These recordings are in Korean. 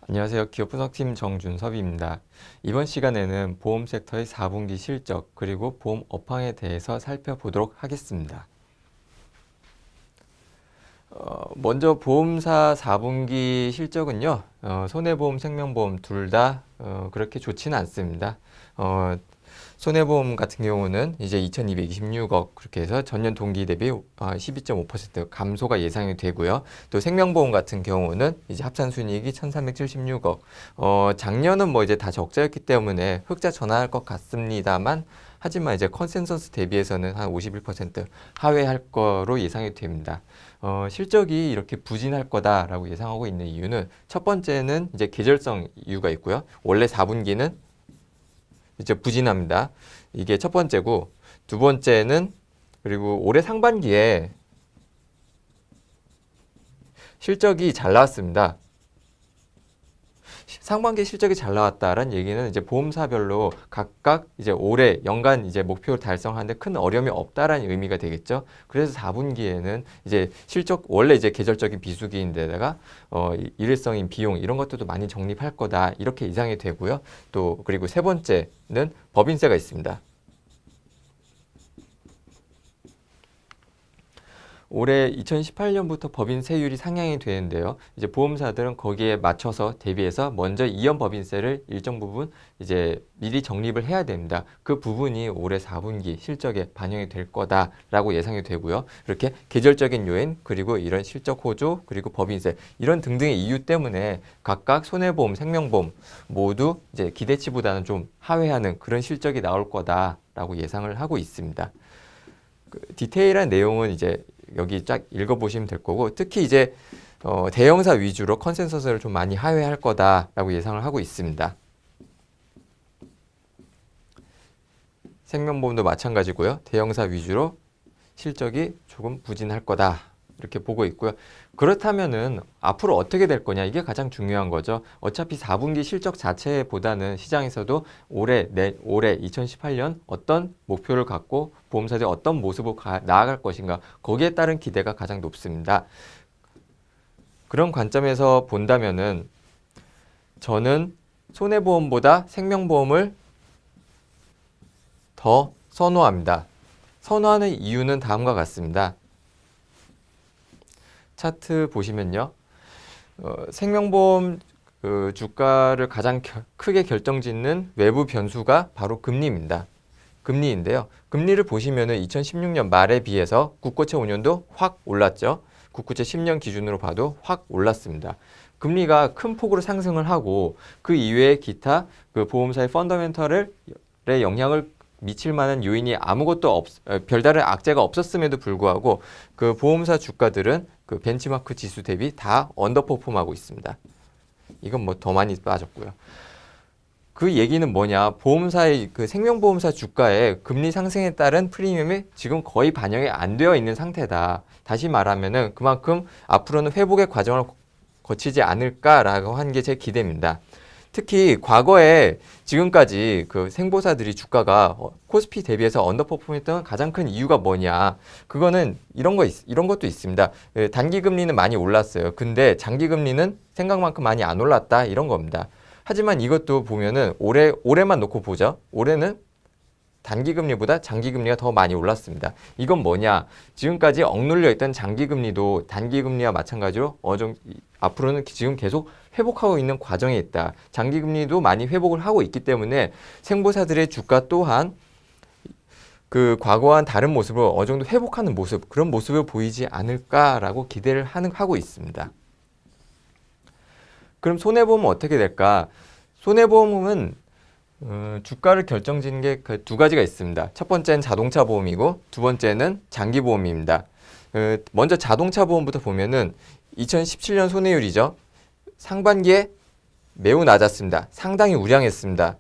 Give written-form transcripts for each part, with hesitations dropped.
안녕하세요. 기업분석팀 정준섭입니다. 이번 시간에는 보험 섹터의 4분기 실적 그리고 보험 업황에 대해서 살펴보도록 하겠습니다. 먼저 보험사 4분기 실적은요. 손해보험, 생명보험 둘 다 그렇게 좋지는 않습니다. 손해보험 같은 경우는 이제 2,226억 그렇게 해서 전년 동기 대비 12.5% 감소가 예상이 되고요. 또 생명보험 같은 경우는 이제 합산순이익이 1,376억. 작년은 뭐 이제 다 적자였기 때문에 흑자 전환할 것 같습니다만 하지만 이제 컨센서스 대비해서는 한 51% 하회할 거로 예상이 됩니다. 실적이 이렇게 부진할 거다라고 예상하고 있는 이유는 첫 번째는 이제 계절성 이유가 있고요. 원래 4분기는 이제 부진합니다. 이게 첫 번째고, 두 번째는 그리고 올해 상반기에 실적이 잘 나왔습니다. 상반기 실적이 잘 나왔다라는 얘기는 이제 보험사별로 각각 이제 올해 연간 이제 목표를 달성하는데 큰 어려움이 없다라는 의미가 되겠죠. 그래서 4분기에는 이제 실적 원래 이제 계절적인 비수기인데다가 일회성인 비용 이런 것들도 많이 적립할 거다 이렇게 예상이 되고요. 또 그리고 세 번째는 법인세가 있습니다. 올해 2018년부터 법인세율이 상향이 되는데요. 이제 보험사들은 거기에 맞춰서 대비해서 먼저 이연 법인세를 일정 부분 이제 미리 적립을 해야 됩니다. 그 부분이 올해 4분기 실적에 반영이 될 거다라고 예상이 되고요. 이렇게 계절적인 요인 그리고 이런 실적 호조 그리고 법인세 이런 등등의 이유 때문에 각각 손해보험, 생명보험 모두 이제 기대치보다는 좀 하회하는 그런 실적이 나올 거다라고 예상을 하고 있습니다. 디테일한 내용은 이제 여기 쫙 읽어보시면 될 거고 특히 이제 대형사 위주로 컨센서스를 좀 많이 하회할 거다라고 예상을 하고 있습니다. 생명보험도 마찬가지고요. 대형사 위주로 실적이 조금 부진할 거다. 이렇게 보고 있고요. 그렇다면은 앞으로 어떻게 될 거냐 이게 가장 중요한 거죠. 어차피 4분기 실적 자체보다는 시장에서도 올해 2018년 어떤 목표를 갖고 보험사들이 어떤 모습으로 나아갈 것인가 거기에 따른 기대가 가장 높습니다. 그런 관점에서 본다면은 저는 손해보험보다 생명보험을 더 선호합니다. 선호하는 이유는 다음과 같습니다. 차트 보시면요. 생명보험 주가를 가장 크게 결정짓는 외부 변수가 바로 금리입니다. 금리인데요. 금리를 보시면은 2016년 말에 비해서 국고채 5년도 확 올랐죠. 국고채 10년 기준으로 봐도 확 올랐습니다. 금리가 큰 폭으로 상승을 하고 그 이외에 기타 그 보험사의 펀더멘털의 영향을 미칠 만한 요인이 아무것도 별다른 악재가 없었음에도 불구하고 그 보험사 주가들은 그 벤치마크 지수 대비 다 언더퍼폼하고 있습니다. 이건 뭐 더 많이 빠졌고요. 그 얘기는 뭐냐? 보험사의 그 생명보험사 주가에 금리 상승에 따른 프리미엄이 지금 거의 반영이 안 되어 있는 상태다. 다시 말하면은 그만큼 앞으로는 회복의 과정을 거치지 않을까라고 하는 게 제 기대입니다. 특히 과거에 지금까지 그 생보사들이 주가가 코스피 대비해서 언더퍼폼했던 가장 큰 이유가 뭐냐? 그거는 이런 것도 있습니다. 단기 금리는 많이 올랐어요. 근데 장기 금리는 생각만큼 많이 안 올랐다 이런 겁니다. 하지만 이것도 보면은 올해만 놓고 보죠. 올해는 단기 금리보다 장기 금리가 더 많이 올랐습니다. 이건 뭐냐? 지금까지 억눌려 있던 장기 금리도 단기 금리와 마찬가지로 앞으로는 지금 계속 회복하고 있는 과정에 있다. 장기 금리도 많이 회복을 하고 있기 때문에 생보사들의 주가 또한 그 과거와는 다른 모습으로 어느 정도 회복하는 모습, 그런 모습을 보이지 않을까라고 기대를 하고 있습니다. 그럼 손해보험은 어떻게 될까? 손해보험은 주가를 결정짓는 게 그 두 가지가 있습니다. 첫 번째는 자동차 보험이고 두 번째는 장기 보험입니다. 먼저 자동차 보험부터 보면은 2017년 손해율이죠. 상반기에 매우 낮았습니다. 상당히 우량했습니다.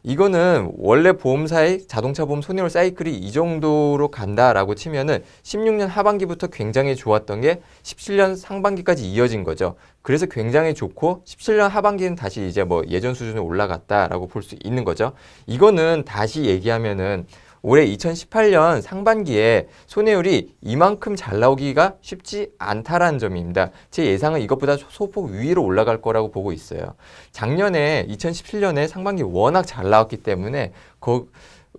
이거는 원래 보험사의 자동차 보험 손해율 사이클이 이 정도로 간다라고 치면은 16년 하반기부터 굉장히 좋았던 게 17년 상반기까지 이어진 거죠. 그래서 굉장히 좋고 17년 하반기는 다시 이제 뭐 예전 수준으로 올라갔다라고 볼 수 있는 거죠. 이거는 다시 얘기하면은 올해 2018년 상반기에 손해율이 이만큼 잘 나오기가 쉽지 않다라는 점입니다. 제 예상은 이것보다 소폭 위로 올라갈 거라고 보고 있어요. 작년에 2017년에 상반기 워낙 잘 나왔기 때문에 그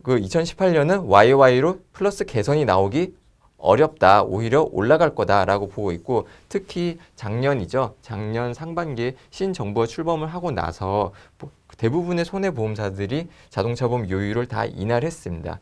2018년은 YOY로 플러스 개선이 나오기 어렵다. 오히려 올라갈 거다라고 보고 있고, 특히 작년이죠. 작년 상반기에 신정부가 출범을 하고 나서 대부분의 손해보험사들이 자동차 보험 요율을 다 인하를 했습니다.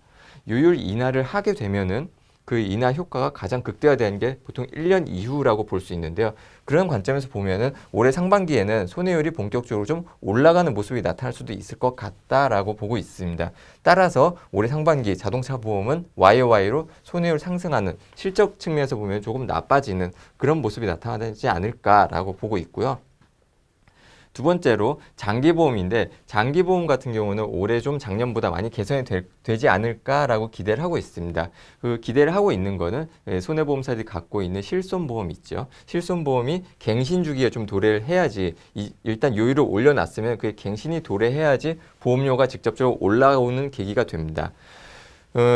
요율 인하를 하게 되면은 그 인하 효과가 가장 극대화되는 게 보통 1년 이후라고 볼 수 있는데요. 그런 관점에서 보면은 올해 상반기에는 손해율이 본격적으로 좀 올라가는 모습이 나타날 수도 있을 것 같다라고 보고 있습니다. 따라서 올해 상반기 자동차 보험은 YOY로 손해율 상승하는, 실적 측면에서 보면 조금 나빠지는 그런 모습이 나타나지 않을까라고 보고 있고요. 두 번째로 장기보험인데, 장기보험 같은 경우는 올해 좀 작년보다 많이 개선이 되지 않을까라고 기대를 하고 있습니다. 그 기대를 하고 있는 거는 손해보험사들이 갖고 있는 실손보험 있죠. 실손보험이 갱신 주기에 좀 도래를 해야지, 일단 요율을 올려놨으면 그게 갱신이 도래해야지 보험료가 직접적으로 올라오는 계기가 됩니다.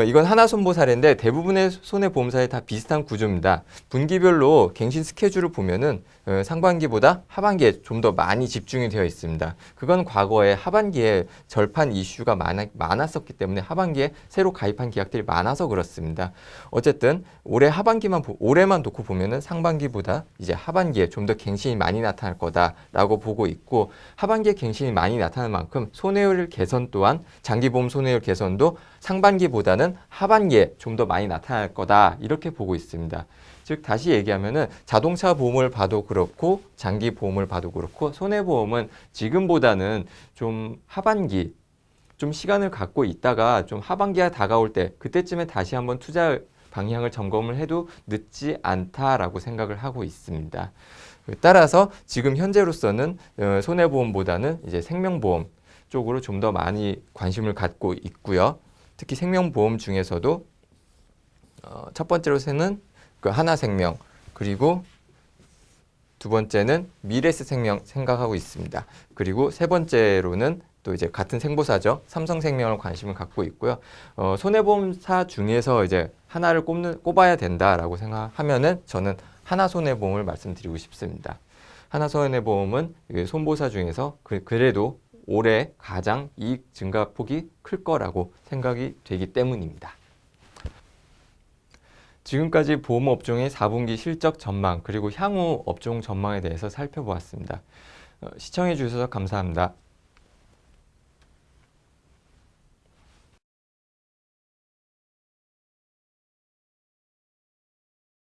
이건 하나손보 사례인데 대부분의 손해보험사에 다 비슷한 구조입니다. 분기별로 갱신 스케줄을 보면은 상반기보다 하반기에 좀 더 많이 집중이 되어 있습니다. 그건 과거에 하반기에 절판 이슈가 많았었기 때문에 하반기에 새로 가입한 계약들이 많아서 그렇습니다. 어쨌든 올해만 놓고 보면은 상반기보다 이제 하반기에 좀 더 갱신이 많이 나타날 거다라고 보고 있고, 하반기에 갱신이 많이 나타날 만큼 손해율 개선 또한 장기보험 손해율 개선도 상반기보다는 하반기에 좀 더 많이 나타날 거다, 이렇게 보고 있습니다. 즉 다시 얘기하면은 자동차 보험을 봐도 그렇고 장기 보험을 봐도 그렇고 손해보험은 지금보다는 좀 하반기 좀 시간을 갖고 있다가 좀 하반기가 다가올 때 그때쯤에 다시 한번 투자 방향을 점검을 해도 늦지 않다라고 생각을 하고 있습니다. 따라서 지금 현재로서는 손해보험보다는 이제 생명보험 쪽으로 좀 더 많이 관심을 갖고 있고요. 특히 생명보험 중에서도 첫 번째로서는 그 하나생명, 그리고 두 번째는 미래에셋생명 생각하고 있습니다. 그리고 세 번째로는 또 이제 같은 생보사죠. 삼성생명을 관심을 갖고 있고요. 손해보험사 중에서 이제 하나를 꼽아야 된다라고 생각하면은 저는 하나손해보험을 말씀드리고 싶습니다. 하나손해보험은 손보사 중에서 그래도 올해 가장 이익 증가폭이 클 거라고 생각이 되기 때문입니다. 지금까지 보험업종의 4분기 실적 전망 그리고 향후 업종 전망에 대해서 살펴보았습니다. 시청해 주셔서 감사합니다.